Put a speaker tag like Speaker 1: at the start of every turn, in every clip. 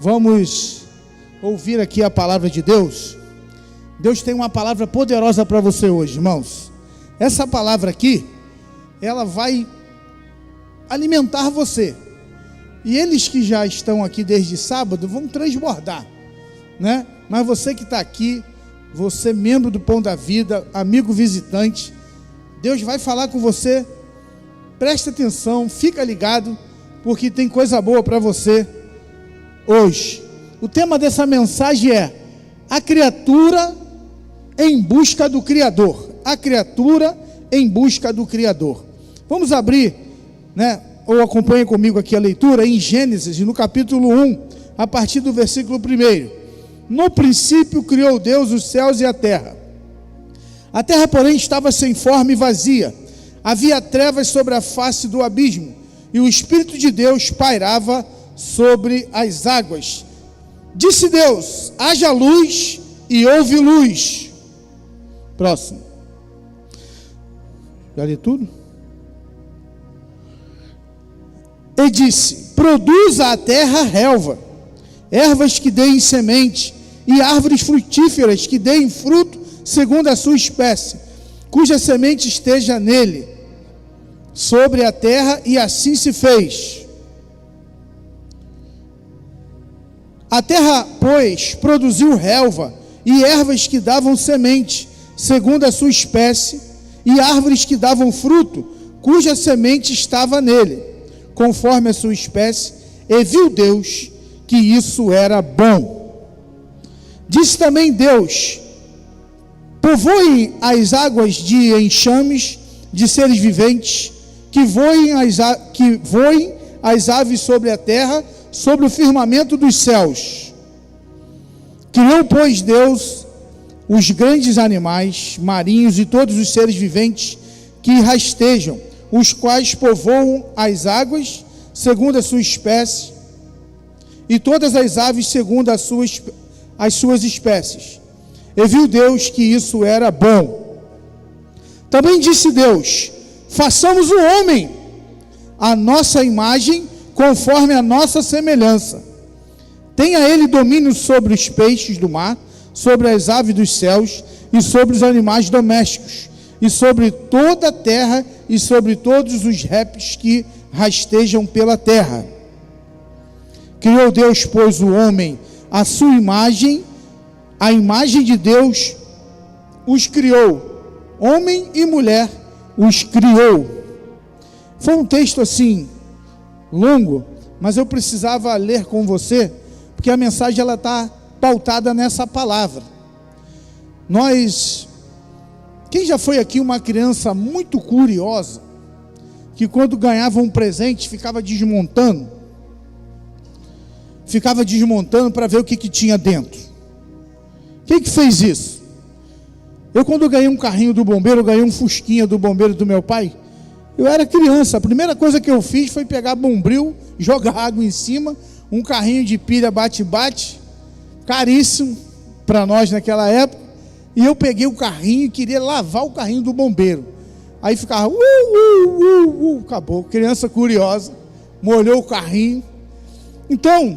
Speaker 1: Vamos ouvir aqui a palavra de Deus. Deus tem uma palavra poderosa para você hoje, irmãos. Essa palavra aqui, ela vai alimentar você. E eles que já estão aqui desde sábado vão transbordar, né? Mas você que está aqui, você membro do Pão da Vida, amigo visitante, Deus vai falar com você. Presta atenção, fica ligado, porque tem coisa boa para você hoje. O tema dessa mensagem é a criatura em busca do Criador. A criatura em busca do Criador. Vamos abrir, né? Ou acompanhe comigo aqui a leitura em Gênesis, no capítulo 1, a partir do versículo 1. No princípio criou Deus os céus e a terra. A terra, porém, estava sem forma e vazia. Havia trevas sobre a face do abismo, e o Espírito de Deus pairava sobre as águas. Disse Deus: haja luz, e houve luz. Próximo. Já li tudo? E disse: produza a terra relva, ervas que deem semente, e árvores frutíferas que deem fruto segundo a sua espécie, cuja semente esteja nele, sobre a terra, e assim se fez. A terra, pois, produziu relva, e ervas que davam semente, segundo a sua espécie, e árvores que davam fruto, cuja semente estava nele, conforme a sua espécie, e viu Deus que isso era bom. Disse também Deus: povoem as águas de enxames de seres viventes, que voem as aves sobre a terra, sobre o firmamento dos céus. Criou, pois, Deus os grandes animais marinhos e todos os seres viventes que rastejam, os quais povoam as águas segundo a sua espécie, e todas as aves segundo as suas espécies. E viu Deus que isso era bom. Também disse Deus: façamos o homem à nossa imagem, conforme a nossa semelhança. Tenha ele domínio sobre os peixes do mar, sobre as aves dos céus, e sobre os animais domésticos, e sobre toda a terra, e sobre todos os répteis que rastejam pela terra. Criou Deus, pois, o homem à sua imagem, a imagem de Deus os criou, homem e mulher os criou. Foi um texto assim, longo, mas eu precisava ler com você, porque a mensagem ela está pautada nessa palavra. Quem já foi aqui uma criança muito curiosa, que quando ganhava um presente ficava desmontando para ver o que tinha dentro? Quem que fez isso? Eu, quando ganhei um carrinho do bombeiro, eu ganhei um fusquinha do bombeiro do meu pai. Eu era criança, a primeira coisa que eu fiz foi pegar bombril, jogar água em cima, um carrinho de pilha bate-bate, caríssimo para nós naquela época, e eu peguei o carrinho e queria lavar o carrinho do bombeiro. Aí ficava, acabou. Criança curiosa, molhou o carrinho. Então,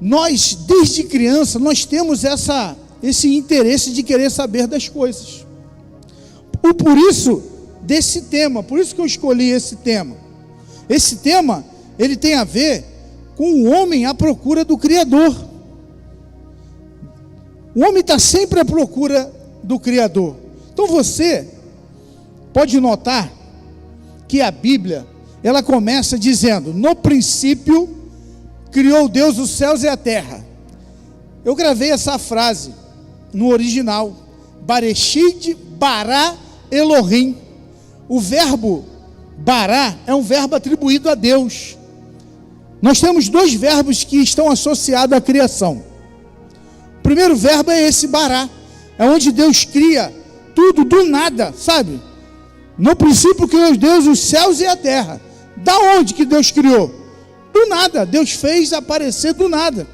Speaker 1: nós, desde criança, nós temos esse interesse de querer saber das coisas. Por isso, desse tema, por isso que eu escolhi esse tema. Esse tema, ele tem a ver com o homem à procura do Criador. O homem está sempre à procura do Criador. Então você pode notar que a Bíblia, ela começa dizendo: no princípio criou Deus os céus e a terra. Eu gravei essa frase no original: Bereshit bara Elohim. O verbo bara é um verbo atribuído a Deus. Nós temos dois verbos que estão associados à criação. O primeiro verbo é esse bara, é onde Deus cria tudo do nada, sabe? No princípio criou Deus os céus e a terra. Da onde que Deus criou? Do nada. Deus fez aparecer do nada.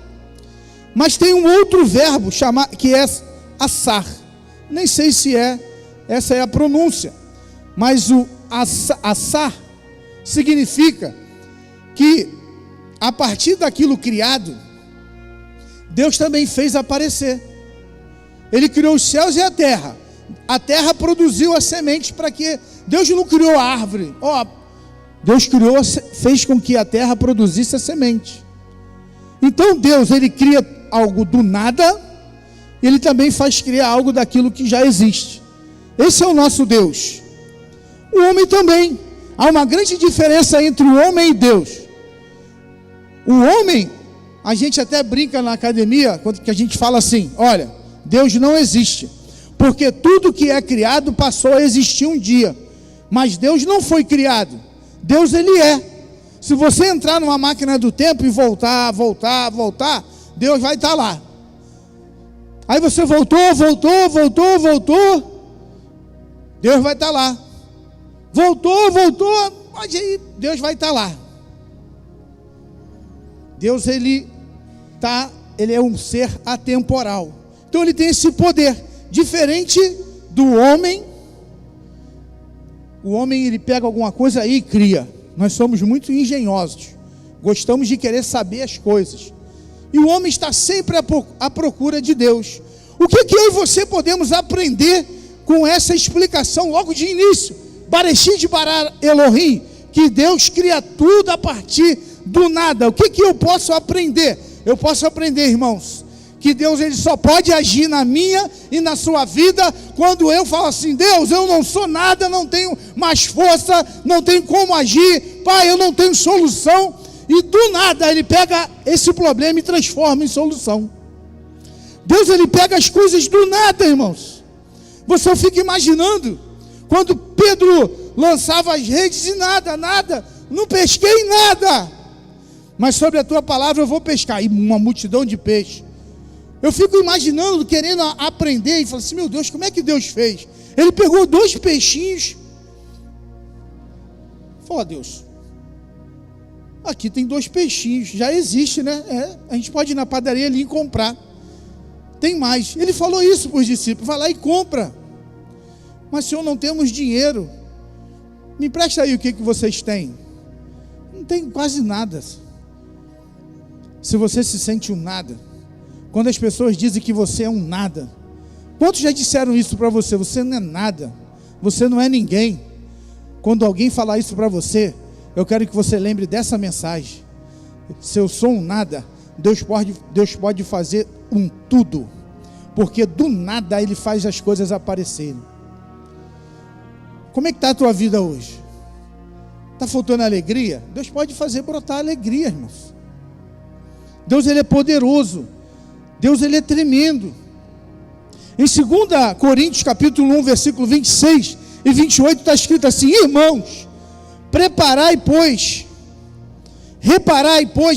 Speaker 1: Mas tem um outro verbo que é assar. Nem sei se essa é a pronúncia, mas o assar significa que a partir daquilo criado, Deus também fez aparecer. Ele criou os céus e a terra. A terra produziu a semente para que... Deus não criou a árvore. Deus criou, fez com que a terra produzisse a semente. Então Deus, ele cria algo do nada, ele também faz criar algo daquilo que já existe. Esse é o nosso Deus. O homem também. Há uma grande diferença entre o homem e Deus. O homem, a gente até brinca na academia, quando que a gente fala assim, olha, Deus não existe, porque tudo que é criado passou a existir um dia, mas Deus não foi criado. Deus, ele é. Se você entrar numa máquina do tempo e voltar, Deus vai estar lá. Aí você voltou, Deus vai estar lá. Voltou, mas aí Deus vai estar lá. Deus, ele é um ser atemporal. Então ele tem esse poder, diferente do homem. O homem, ele pega alguma coisa aí e cria. Nós somos muito engenhosos, gostamos de querer saber as coisas. E o homem está sempre à procura de Deus. O que eu e você podemos aprender com essa explicação logo de início? Bereshit bara Elohim, que Deus cria tudo a partir do nada. O que eu posso aprender? Eu posso aprender, irmãos, que Deus, ele só pode agir na minha e na sua vida quando eu falo assim: Deus, eu não sou nada, não tenho mais força, não tenho como agir, Pai, eu não tenho solução. E do nada ele pega esse problema e transforma em solução. Deus, ele pega as coisas do nada, irmãos. Você fica imaginando quando Pedro lançava as redes e nada, não pesquei nada, mas sobre a tua palavra eu vou pescar, e uma multidão de peixes. Eu fico imaginando, querendo aprender, e falo assim: meu Deus, como é que Deus fez? Ele pegou 2 peixinhos. Falou: Deus, aqui tem 2 peixinhos, já existe, né? A gente pode ir na padaria ali e comprar. Tem mais. Ele falou isso para os discípulos: vai lá e compra. Mas, Senhor, não temos dinheiro. Me empresta aí o que vocês têm. Não tem quase nada. Se você se sente um nada, quando as pessoas dizem que você é um nada, quantos já disseram isso para você? Você não é nada, você não é ninguém. Quando alguém falar isso para você, eu quero que você lembre dessa mensagem: se eu sou um nada, Deus pode fazer um tudo, porque do nada ele faz as coisas aparecerem. Como é que está a tua vida hoje? Está faltando alegria? Deus pode fazer brotar alegria, irmãos. Deus, ele é poderoso. Deus, ele é tremendo. Em 2 Coríntios capítulo 1, versículo 26 e 28 está escrito assim: irmãos, reparai, pois,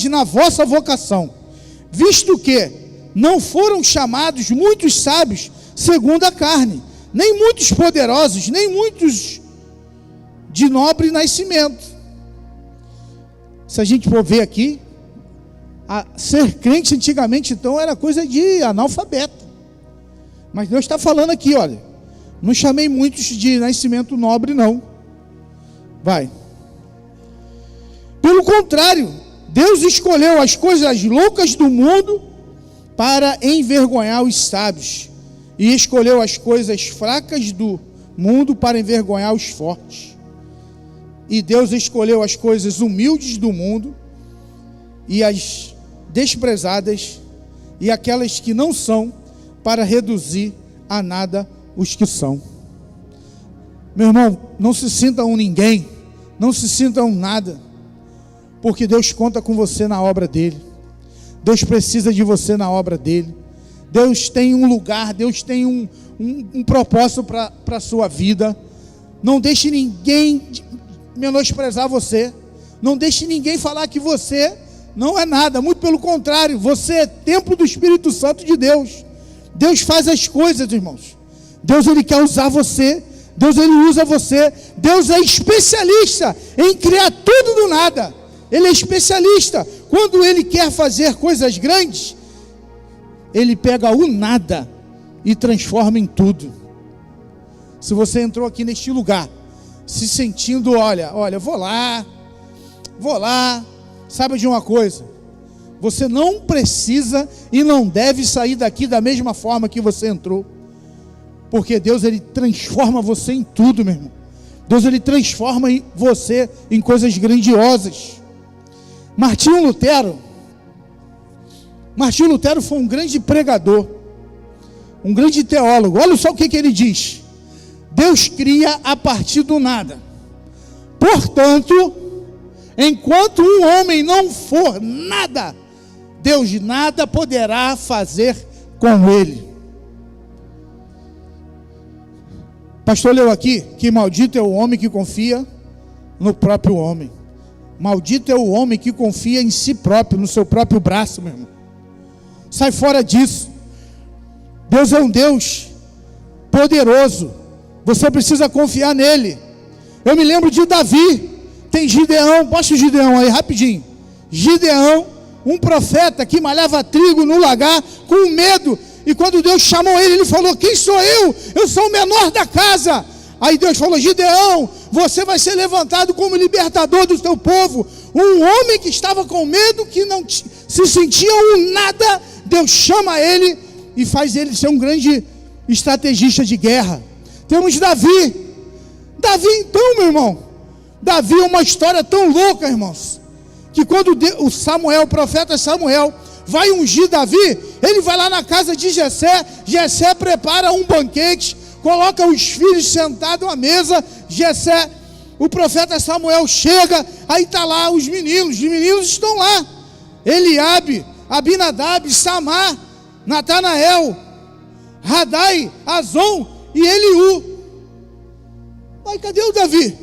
Speaker 1: na vossa vocação, visto que não foram chamados muitos sábios segundo a carne, nem muitos poderosos, nem muitos de nobre nascimento. Se a gente for ver aqui, ser crente antigamente, então, era coisa de analfabeto. Mas Deus está falando aqui, olha, não chamei muitos de nascimento nobre, não. Vai. Pelo contrário, Deus escolheu as coisas loucas do mundo para envergonhar os sábios, e escolheu as coisas fracas do mundo para envergonhar os fortes. E Deus escolheu as coisas humildes do mundo e as desprezadas e aquelas que não são, para reduzir a nada os que são. Meu irmão, não se sinta um ninguém, não se sinta um nada, porque Deus conta com você na obra dele. Deus precisa de você na obra dele. Deus tem um lugar, Deus tem um propósito para a sua vida. Não deixe ninguém menosprezar você. Não deixe ninguém falar que você não é nada. Muito pelo contrário, você é templo do Espírito Santo de Deus. Deus faz as coisas, irmãos. Deus, ele quer usar você. Deus, ele usa você. Deus é especialista em criar tudo do nada. Ele é especialista. Quando ele quer fazer coisas grandes, ele pega o nada e transforma em tudo. Se você entrou aqui neste lugar se sentindo, olha, vou lá, Saiba de uma coisa: você não precisa e não deve sair daqui da mesma forma que você entrou, porque Deus, Ele transforma você em tudo, meu irmão. Deus, Ele transforma você em coisas grandiosas. Martinho Lutero foi um grande pregador, um grande teólogo. Olha só o que ele diz: Deus cria a partir do nada. Portanto, enquanto um homem não for nada, Deus nada poderá fazer com ele. O pastor leu aqui que maldito é o homem que confia no próprio homem. Maldito é o homem que confia em si próprio, no seu próprio braço, meu irmão. Sai fora disso. Deus é um Deus poderoso. Você precisa confiar nele. Eu me lembro de Davi. Tem Gideão, posta o Gideão aí rapidinho. Gideão, um profeta que malhava trigo no lagar com medo. E quando Deus chamou ele, ele falou: quem sou eu? Eu sou o menor da casa. Aí Deus falou: Gideão, você vai ser levantado como libertador do teu povo. Um homem que estava com medo, que não se sentia um nada, Deus chama ele e faz ele ser um grande estrategista de guerra. Temos Davi. Davi, então, meu irmão, Davi é uma história tão louca, irmãos, que quando o profeta Samuel vai ungir Davi, ele vai lá na casa de Jessé. Jessé prepara um banquete, coloca os filhos sentados à mesa. Jessé, o profeta Samuel chega, aí está lá os meninos estão lá: Eliabe, Abinadab, Samar, Natanael, Radai, Azon e Eliú. Aí cadê o Davi?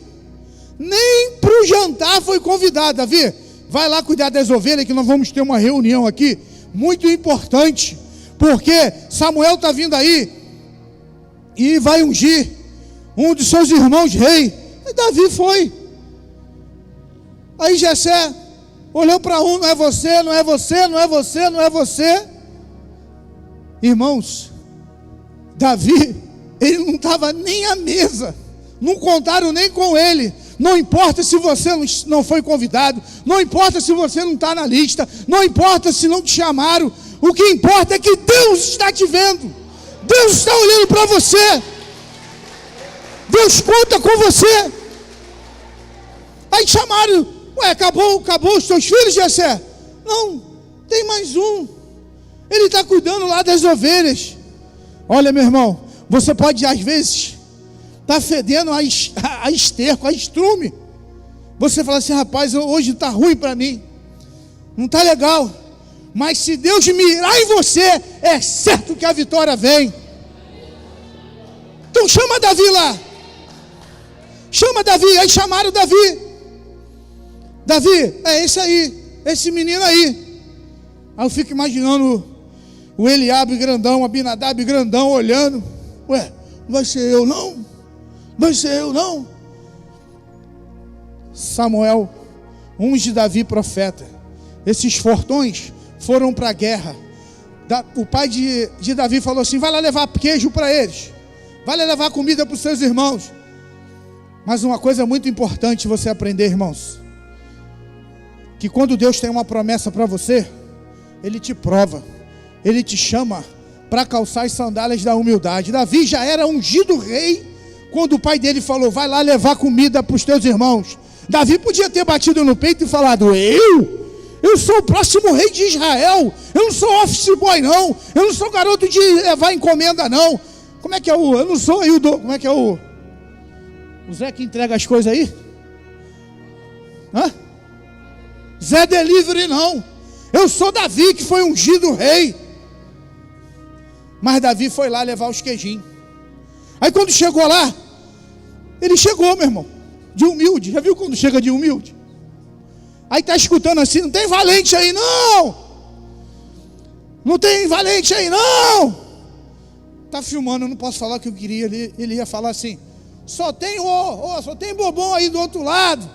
Speaker 1: Nem para o jantar foi convidado. Davi, vai lá cuidar das ovelhas, que nós vamos ter uma reunião aqui muito importante, porque Samuel está vindo aí e vai ungir um de seus irmãos rei. E Davi foi. Aí Jessé olhou para um: não é você, não é você, não é você, não é você. Irmãos, Davi, ele não estava nem à mesa, não contaram nem com ele. Não importa se você não foi convidado, não importa se você não está na lista, não importa se não te chamaram. O que importa é que Deus está te vendo, Deus está olhando para você, Deus conta com você. Aí chamaram: ué, acabou os teus filhos, Jessé? Não, tem mais um, ele está cuidando lá das ovelhas. Olha, meu irmão, você pode às vezes está fedendo a esterco, a estrume. Você fala assim: rapaz, hoje está ruim para mim, não está legal. Mas se Deus mirar em você, é certo que a vitória vem. Então chama Davi lá. Chama Davi. Aí chamaram Davi. Davi, é esse aí, esse menino aí. Aí eu fico imaginando o Eliabe grandão, Abinadab grandão, olhando: ué, não vai ser eu não? Vai ser eu não? Samuel unge Davi profeta. Esses fortões foram para a guerra. O pai de Davi falou assim: vai lá levar queijo para eles, vai lá levar comida para os seus irmãos. Mas uma coisa muito importante você aprender, irmãos, que quando Deus tem uma promessa para você, Ele te prova, Ele te chama para calçar as sandálias da humildade. Davi já era ungido rei quando o pai dele falou: vai lá levar comida para os teus irmãos. Davi podia ter batido no peito e falado: eu sou o próximo rei de Israel, eu não sou office boy não, eu não sou garoto de levar encomenda não. Como é que é eu não sou aí como é que é o Zé que entrega as coisas aí? Zé Delivery não. Eu sou Davi, que foi ungido rei. Mas Davi foi lá levar os queijinhos. Aí quando chegou lá, ele chegou, meu irmão, de humilde. Já viu quando chega de humilde? Aí está escutando assim: não tem valente aí não, não tem valente aí não. Está filmando, eu não posso falar o que eu queria. Ele ia falar assim: só tem só tem bobão aí do outro lado.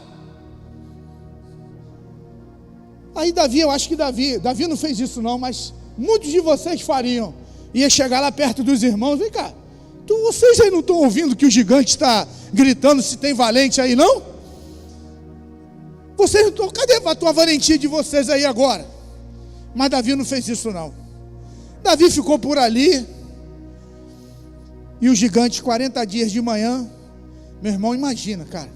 Speaker 1: Aí Davi, eu acho que Davi não fez isso não, mas muitos de vocês fariam. Ia chegar lá perto dos irmãos: vem cá, vocês aí não estão ouvindo que o gigante está gritando se tem valente aí não? Vocês não estão, cadê a tua valentia de vocês aí agora? Mas Davi não fez isso não. Davi ficou por ali. E os gigantes, 40 dias de manhã. Meu irmão, imagina, cara.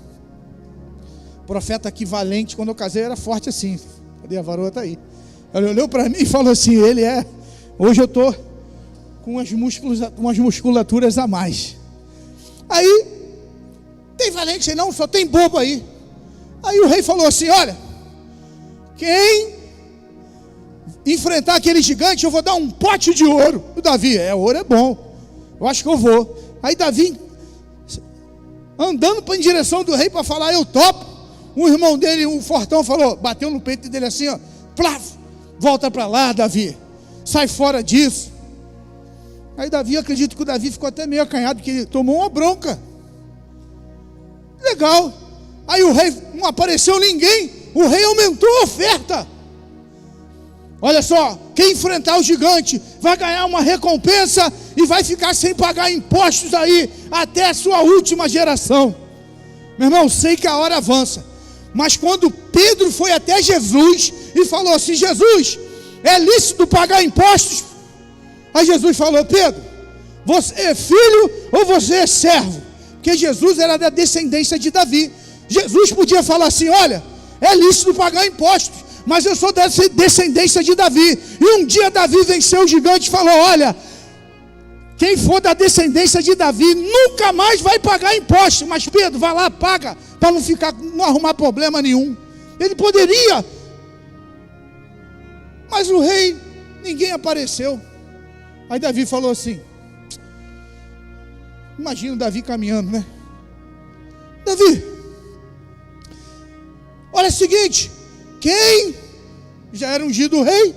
Speaker 1: O profeta aqui valente, quando eu casei, era forte assim. Cadê a varoa? Tá aí. Ele olhou para mim e falou assim, hoje eu estou com umas musculaturas a mais. Aí, tem valente não, só tem bobo aí. Aí o rei falou assim, olha, quem enfrentar aquele gigante, eu vou dar um pote de ouro. O Davi, ouro é bom, eu acho que eu vou. Aí Davi, andando em direção do rei para falar, eu topo. Um irmão dele, um fortão, falou, bateu no peito dele assim, ó, plaf, volta para lá, Davi, sai fora disso. Aí Davi, acredito que o Davi ficou até meio acanhado, porque ele tomou uma bronca. Legal. Aí o rei, não apareceu ninguém, o rei aumentou a oferta. Olha só, quem enfrentar o gigante vai ganhar uma recompensa e vai ficar sem pagar impostos aí até a sua última geração. Meu irmão, sei que a hora avança, mas quando Pedro foi até Jesus e falou assim, Jesus, é lícito pagar impostos? Aí Jesus falou, Pedro, você é filho ou você é servo? Porque Jesus era da descendência de Davi. Jesus podia falar assim, olha, é lícito pagar impostos, mas eu sou da descendência de Davi. E um dia Davi venceu o gigante e falou, olha, quem for da descendência de Davi nunca mais vai pagar impostos. Mas Pedro, vai lá, paga, para não arrumar problema nenhum. Ele poderia, mas o rei, ninguém apareceu. Aí Davi falou assim, imagina o Davi caminhando, né? Davi, olha o seguinte, quem já era ungido rei,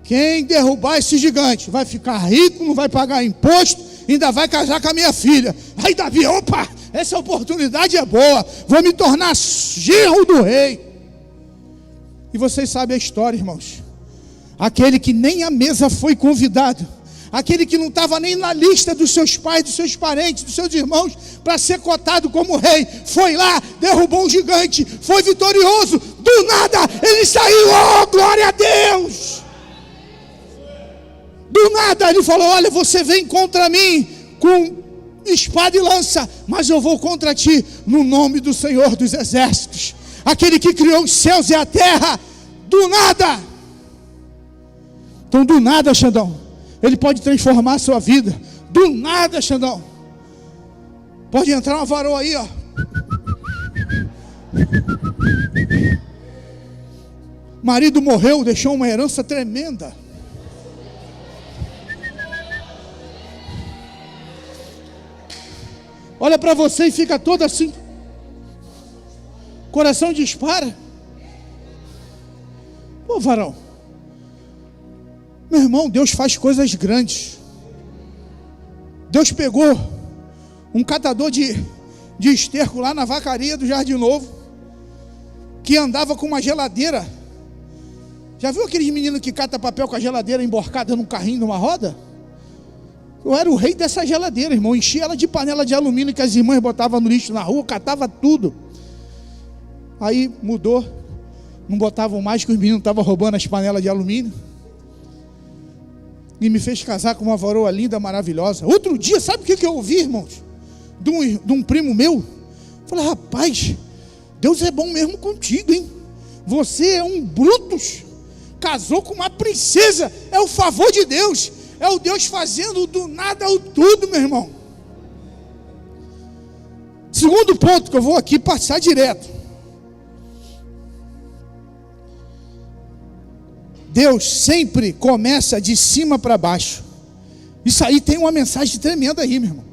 Speaker 1: quem derrubar esse gigante vai ficar rico, não vai pagar imposto, ainda vai casar com a minha filha. Aí Davi, opa, essa oportunidade é boa, vou me tornar genro do rei. E vocês sabem a história, irmãos. Aquele que nem à mesa foi convidado, aquele que não estava nem na lista dos seus pais, dos seus parentes, dos seus irmãos, para ser cotado como rei, foi lá, derrubou um gigante, foi vitorioso, do nada ele saiu, oh glória a Deus, do nada ele falou, olha, você vem contra mim com espada e lança, mas eu vou contra ti no nome do Senhor dos exércitos, aquele que criou os céus e a terra, do nada. Então do nada, Xandão, ele pode transformar a sua vida. Do nada, Xandão. Pode entrar uma varoa aí, ó. Marido morreu, deixou uma herança tremenda. Olha para você e fica todo assim. Coração dispara. Pô, varão. Meu irmão, Deus faz coisas grandes. Deus pegou um catador de esterco lá na vacaria do Jardim Novo, que andava com uma geladeira. Já viu aqueles meninos que catam papel com a geladeira emborcada num carrinho, numa roda? Eu era o rei dessa geladeira, irmão. Enchia ela de panela de alumínio que as irmãs botavam no lixo na rua, catava tudo. Aí mudou, não botavam mais, que os meninos estavam roubando as panelas de alumínio. E me fez casar com uma varoa linda, maravilhosa. Outro dia, sabe o que eu ouvi, irmãos? De um primo meu. Falei, rapaz, Deus é bom mesmo contigo, hein? Você é um Brutus, casou com uma princesa. É o favor de Deus. É o Deus fazendo do nada o tudo, meu irmão. Segundo ponto que eu vou aqui passar direto. Deus sempre começa de cima para baixo. Isso aí tem uma mensagem tremenda aí, meu irmão.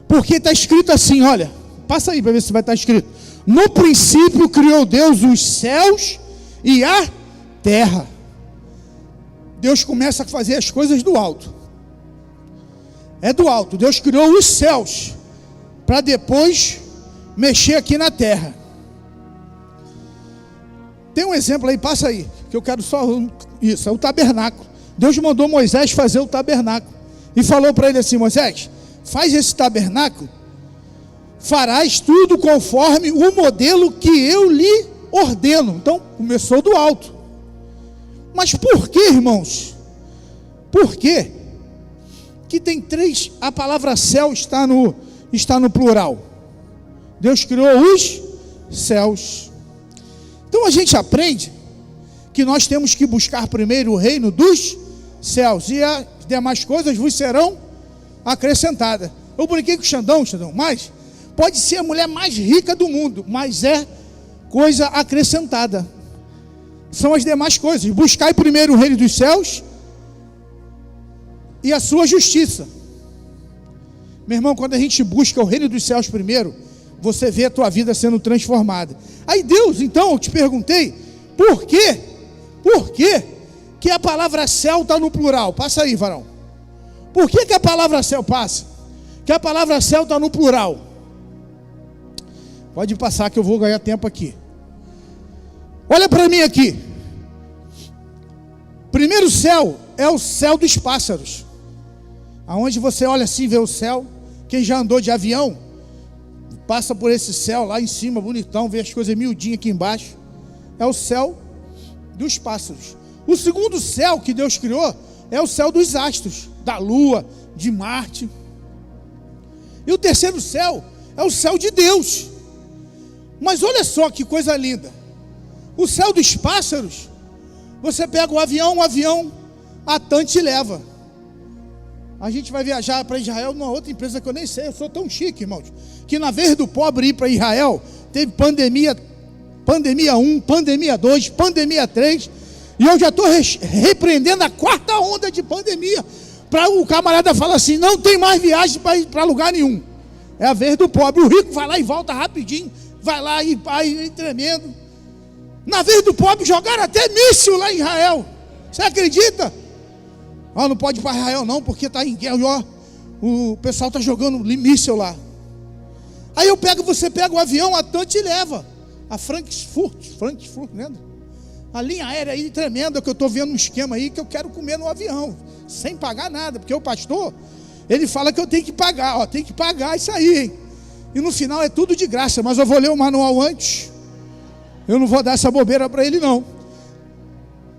Speaker 1: Porque está escrito assim, olha, passa aí para ver se vai estar escrito. No princípio criou Deus os céus e a terra. Deus começa a fazer as coisas do alto. É do alto. Deus criou os céus para depois mexer aqui na terra. Tem um exemplo aí, passa aí, que eu quero só isso, é o tabernáculo. Deus mandou Moisés fazer o tabernáculo e falou para ele assim, Moisés, faz esse tabernáculo, farás tudo conforme o modelo que eu lhe ordeno. Então, começou do alto. Mas por que, irmãos? Por quê? Que tem três, a palavra céu está no plural. Deus criou os céus. Então a gente aprende que nós temos que buscar primeiro o reino dos céus, e as demais coisas vos serão acrescentadas. Eu brinquei com o Xandão, mas pode ser a mulher mais rica do mundo, mas é coisa acrescentada. São as demais coisas. Buscai primeiro o reino dos céus e a sua justiça. Meu irmão, quando a gente busca o reino dos céus primeiro, você vê a tua vida sendo transformada. Aí Deus, então, eu te perguntei, por quê? Por quê que a palavra céu está no plural? Passa aí, varão. Por que a palavra céu passa? Que a palavra céu está no plural. Pode passar que eu vou ganhar tempo aqui. Olha para mim aqui. Primeiro céu é o céu dos pássaros. Aonde você olha assim, vê o céu. Quem já andou de avião, passa por esse céu lá em cima, bonitão, vê as coisas miudinhas aqui embaixo. É o céu dos pássaros. O segundo céu que Deus criou é o céu dos astros, da lua, de Marte. E o terceiro céu é o céu de Deus. Mas olha só que coisa linda. O céu dos pássaros, você pega o avião a TAM te leva. A gente vai viajar para Israel numa outra empresa que eu nem sei, eu sou tão chique, irmãos, que na vez do pobre ir para Israel, teve pandemia 1, pandemia 2, pandemia 3, e eu já estou repreendendo a quarta onda de pandemia, para o camarada falar assim, não tem mais viagem para lugar nenhum. É a vez do pobre, o rico vai lá e volta rapidinho, vai lá e tremendo. Na vez do pobre jogaram até míssil lá em Israel, você acredita? Não pode ir para Israel não, porque está em guerra, o pessoal está jogando míssil lá. Aí você pega o avião, a TAM te leva a Frankfurt, lembra? A linha aérea aí tremenda, que eu estou vendo um esquema aí, que eu quero comer no avião, sem pagar nada, porque o pastor, ele fala que eu tenho que pagar, tem que pagar isso aí, hein? E no final é tudo de graça, mas eu vou ler o manual antes, eu não vou dar essa bobeira para ele não.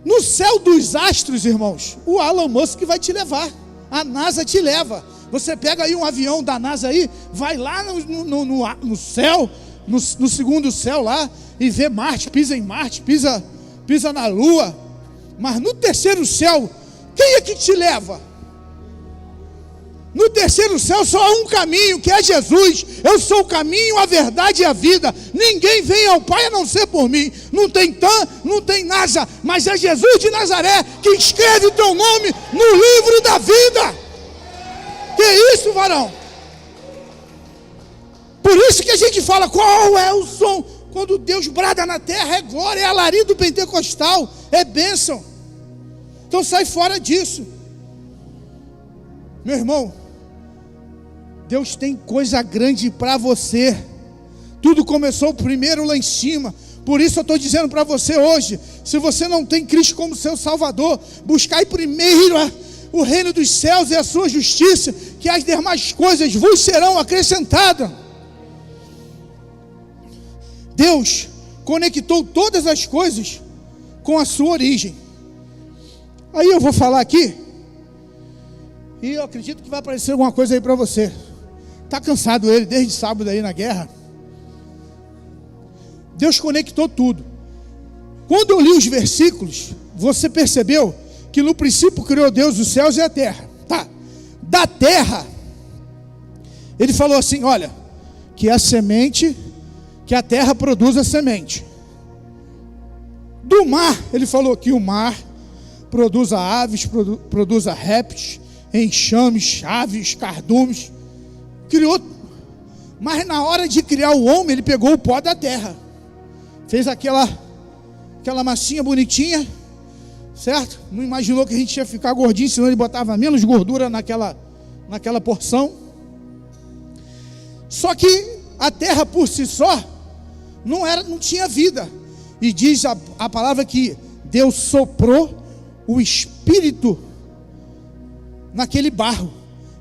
Speaker 1: No céu dos astros, irmãos, o Elon Musk vai te levar, a NASA te leva. Você pega aí um avião da NASA aí, vai lá no céu, no segundo céu lá, e vê Marte, pisa em Marte, pisa na Lua. Mas no terceiro céu, quem é que te leva? No terceiro céu só há um caminho, que é Jesus. Eu sou o caminho, a verdade e a vida. Ninguém vem ao Pai a não ser por mim. Não tem TAM, não tem NASA, mas é Jesus de Nazaré que escreve o teu nome no livro da vida. Que isso, varão? Por isso que a gente fala, qual é o som? Quando Deus brada na terra, é glória, é alarido pentecostal, é bênção. Então sai fora disso. Meu irmão, Deus tem coisa grande para você. Tudo começou primeiro lá em cima. Por isso eu estou dizendo para você hoje, se você não tem Cristo como seu Salvador, buscai primeiro o reino dos céus e a sua justiça, que as demais coisas vos serão acrescentadas. Deus conectou todas as coisas com a sua origem. Aí eu vou falar aqui, e eu acredito que vai aparecer alguma coisa aí para você. Está cansado ele desde sábado aí na guerra? Deus conectou tudo. Quando eu li os versículos, você percebeu que no princípio criou Deus os céus e a terra. Tá. Da terra, ele falou assim, olha, que a semente, que a terra produz a semente. Do mar, ele falou que o mar produza aves, produza répteis, enxames, aves, cardumes. Criou. Mas na hora de criar o homem, ele pegou o pó da terra. Fez aquela massinha bonitinha, certo? Não imaginou que a gente ia ficar gordinho, senão ele botava menos gordura naquela porção. Só que a terra por si só não tinha vida. E diz a palavra que Deus soprou o espírito naquele barro,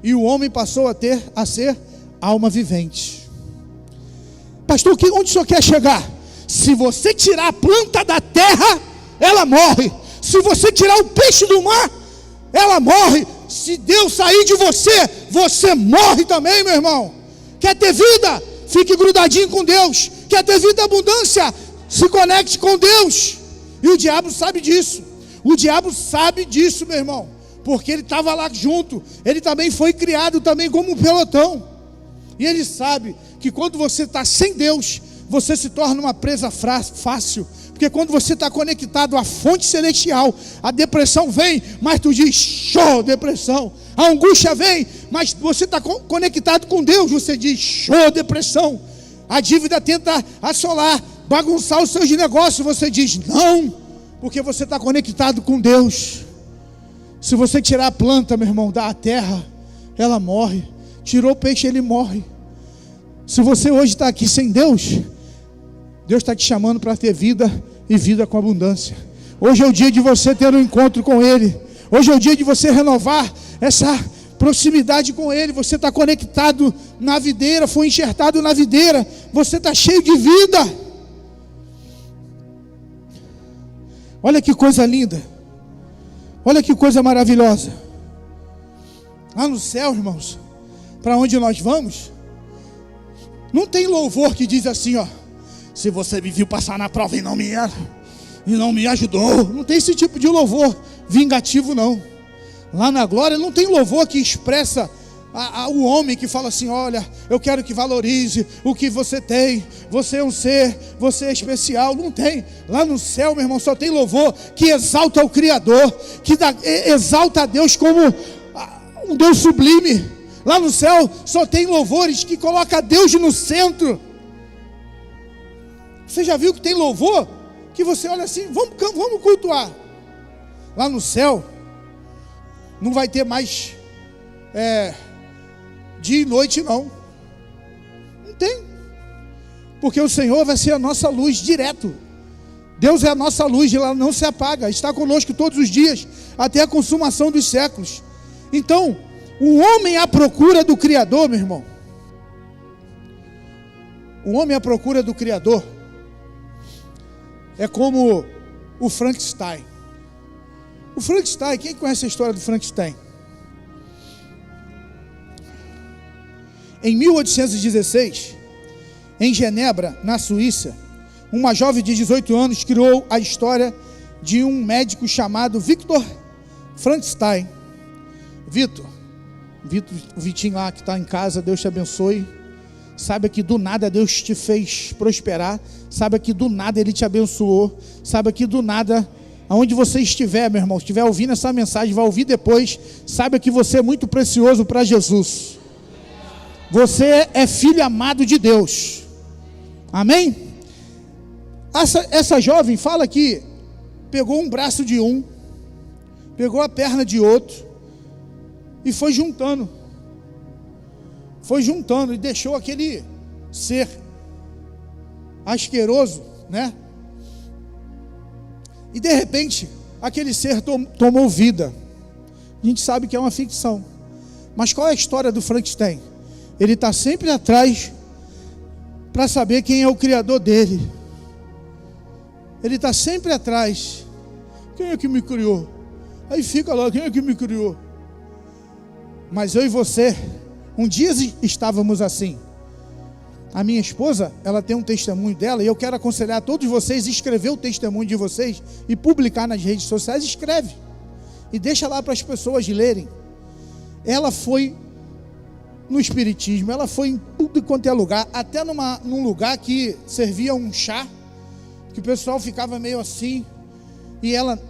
Speaker 1: e o homem passou a ser alma vivente. Pastor, onde o senhor quer chegar? Se você tirar a planta da terra, ela morre. Se você tirar o peixe do mar, ela morre. Se Deus sair de você, você morre também, meu irmão. Quer ter vida? Fique grudadinho com Deus. Quer ter vida e abundância? Se conecte com Deus. E o diabo sabe disso. O diabo sabe disso, meu irmão, porque ele estava lá junto. Ele também foi criado também como um pelotão. E ele sabe que quando você está sem Deus, você se torna uma presa fácil. Porque quando você está conectado à fonte celestial, a depressão vem, mas tu diz, show, depressão. A angústia vem, mas você está conectado com Deus, você diz, show, depressão. A dívida tenta assolar, bagunçar os seus negócios, você diz, não, porque você está conectado com Deus. Se você tirar a planta, meu irmão, da terra, ela morre. Tirou o peixe, ele morre. Se você hoje está aqui sem Deus, Deus está te chamando para ter vida e vida com abundância. Hoje é o dia de você ter um encontro com Ele. Hoje é o dia de você renovar essa proximidade com Ele. Você está conectado na videira, foi enxertado na videira. Você está cheio de vida. Olha que coisa linda. Olha que coisa maravilhosa. Lá no céu, irmãos, para onde nós vamos, não tem louvor que diz assim, ó, se você me viu passar na prova e não me ajudou. Não tem esse tipo de louvor vingativo, não. Lá na glória não tem louvor que expressa o homem que fala assim, olha, eu quero que valorize o que você tem, você é um ser, você é especial. Não tem. Lá no céu, meu irmão, só tem louvor que exalta o Criador, que exalta a Deus como um Deus sublime. Lá no céu só tem louvores que colocam Deus no centro. Você já viu que tem louvor que você olha assim, vamos cultuar. Lá no céu não vai ter mais dia e noite, não. Não tem. Porque o Senhor vai ser a nossa luz direto. Deus é a nossa luz, ela não se apaga, está conosco todos os dias, até a consumação dos séculos. Então, o homem à procura do Criador, meu irmão, o homem à procura do Criador é como o Frankenstein. O Frankenstein, quem conhece a história do Frankenstein? Em 1816, em Genebra, na Suíça, uma jovem de 18 anos criou a história de um médico chamado Victor Frankenstein. O Vitinho lá que está em casa, Deus te abençoe. Saiba que do nada Deus te fez prosperar. Saiba que do nada Ele te abençoou. Saiba que do nada, aonde você estiver, meu irmão, estiver ouvindo essa mensagem, vai ouvir depois. Saiba que você é muito precioso para Jesus. Você é filho amado de Deus. Amém? Essa jovem fala que pegou um braço de um, pegou a perna de outro e foi juntando e deixou aquele ser asqueroso, né? E de repente aquele ser tomou vida. A gente sabe que é uma ficção, mas qual é a história do Frankenstein? Ele está sempre atrás para saber quem é o criador dele. Ele está sempre atrás. Quem é que me criou? Aí fica lá, quem é que me criou? Mas eu e você, um dia estávamos assim. A minha esposa, ela tem um testemunho dela, e eu quero aconselhar a todos vocês a escrever o testemunho de vocês e publicar nas redes sociais. Escreve e deixa lá para as pessoas lerem. Ela foi no espiritismo, ela foi em tudo quanto é lugar, até num lugar que servia um chá, que o pessoal ficava meio assim, e ela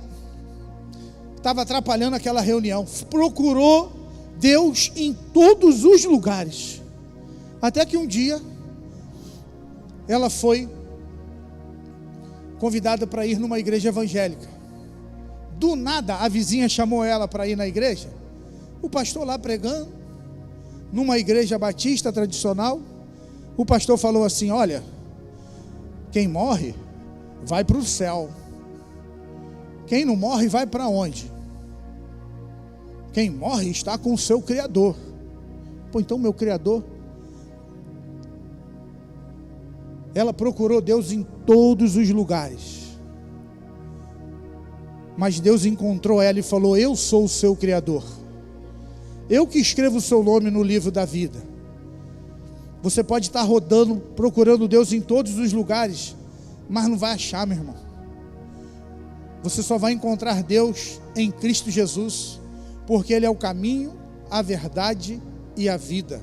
Speaker 1: estava atrapalhando aquela reunião. Procurou Deus em todos os lugares, até que um dia ela foi convidada para ir numa igreja evangélica. Do nada a vizinha chamou ela para ir na igreja. O pastor lá pregando numa igreja batista tradicional, o pastor falou assim: olha, quem morre vai para o céu, quem não morre vai para onde? Quem morre está com o seu Criador. Pô, então meu Criador, Ela procurou Deus em todos os lugares. Mas Deus encontrou ela e falou: eu sou o seu Criador. Eu que escrevo o seu nome no livro da vida. Você pode estar rodando, procurando Deus em todos os lugares, mas não vai achar, meu irmão. Você só vai encontrar Deus em Cristo Jesus, porque Ele é o caminho, a verdade e a vida.